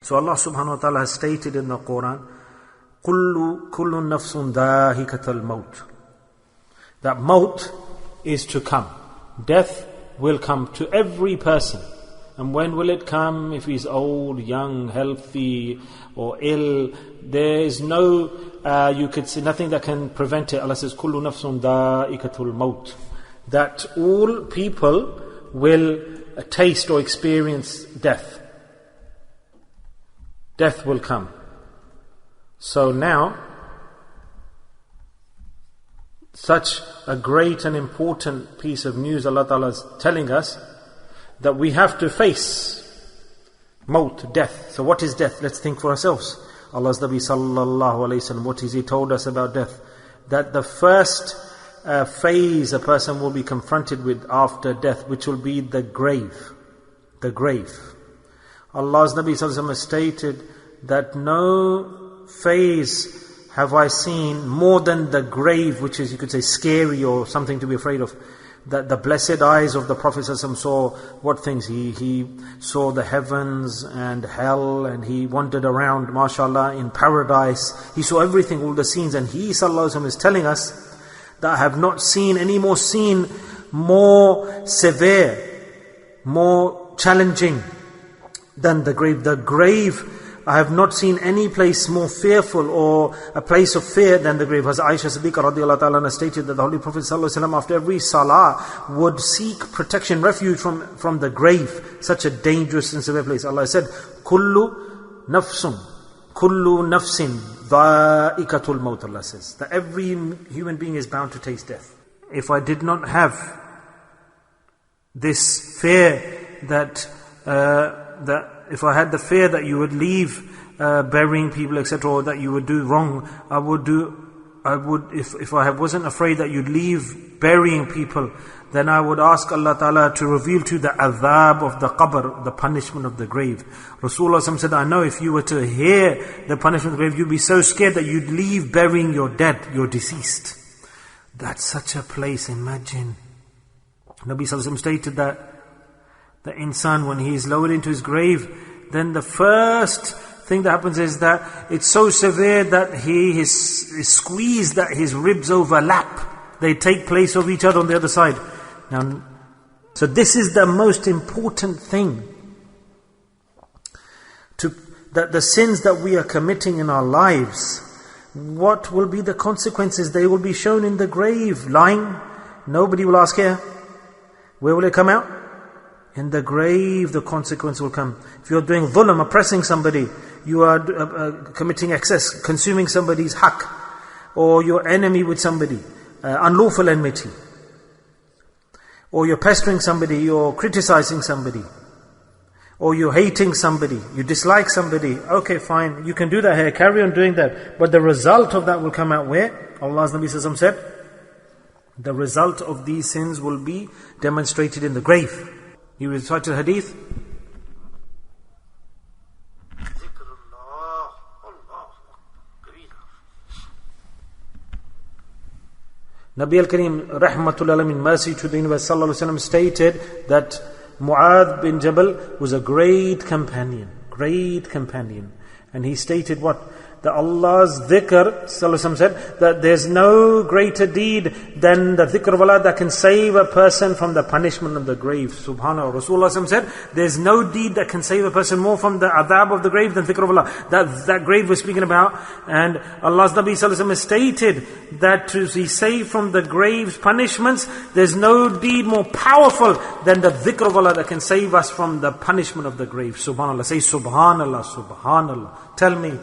So Allah subhanahu wa ta'ala has stated in the Quran, kullu nafsun dhahikatul maut. That maut is to come. Death will come to every person. And when will it come? If he's old, young, healthy, or ill, there is no, you could say, nothing that can prevent it. Allah says, kullu nafsun dha'ikatul maut. That all people will taste or experience death. Death will come. So now, such a great and important piece of news Allah Ta'ala is telling us, that we have to face maut, death. So what is death? Let's think for ourselves. Allah's Nabi sallallahu alayhi wasallam, what has He told us about death? That the first phase a person will be confronted with after death, which will be the grave. The grave. Allah's Nabi sallallahu alayhi wasallam stated that no phase have I seen more than the grave, which is, you could say, scary or something to be afraid of. That the blessed eyes of the Prophet ﷺ saw what things? He saw the heavens and hell, and he wandered around, mashallah, in paradise. He saw everything, all the scenes, and he sallallahu alaihi wasallam is telling us that I have not seen any more scene more severe, more challenging than the grave. The grave, I have not seen any place more fearful or a place of fear than the grave. As Aisha Siddiqa radiallahu ta'ala stated that the Holy Prophet sallallahu alaihi wasallam after every salah would seek protection, refuge from the grave, such a dangerous and severe place. Allah said, kullu nafsin dha'ikatul maut. Allah says that every human being is bound to taste death. If I did not have this fear that if I had the fear that you would leave burying people, etc., or that you would do wrong, if I wasn't afraid that you'd leave burying people, then I would ask Allah Ta'ala to reveal to you the adhab of the qabr, the punishment of the grave. Rasulullah said, I know if you were to hear the punishment of the grave, you'd be so scared that you'd leave burying your dead, your deceased. That's such a place, imagine. Nabi Sallallahu Alaihi Wasallam stated that the insan, when he is lowered into his grave, then the first thing that happens is that it's so severe that he is squeezed, that his ribs overlap. They take place of each other on the other side. Now, so this is the most important thing. That the sins that we are committing in our lives, what will be the consequences? They will be shown in the grave, lying. Nobody will ask here. Where will it come out? In the grave, the consequence will come. If you're doing dhulm, oppressing somebody, you are committing excess, consuming somebody's haqq, or you're enemy with somebody, unlawful enmity, or you're pestering somebody, you're criticizing somebody, or you're hating somebody, you dislike somebody, okay, fine, you can do that here, carry on doing that. But the result of that will come out where? Allah's Nabi Sallallahu Alaihi Wasallam said, the result of these sins will be demonstrated in the grave. He recited the hadith. Nabi al-Kareem, rahmatul alamin, mercy to the universe, sallallahu alaihi wasallam, stated that Mu'adh bin Jabal was a great companion. And he stated what? That Allah's dhikr, sallallahu alaihi wasallam, said that there's no greater deed than the dhikr of Allah that can save a person from the punishment of the grave. Subhanallah. Rasulullah sallallahu alaihi wasallam said, there's no deed that can save a person more from the adhab of the grave than dhikr of Allah. That grave we're speaking about. And Allah's Nabi sallallahu alaihi wasallam stated that to be saved from the grave's punishments, there's no deed more powerful than the dhikr of Allah that can save us from the punishment of the grave. Subhanallah. Say Subhanallah, Subhanallah. Tell me,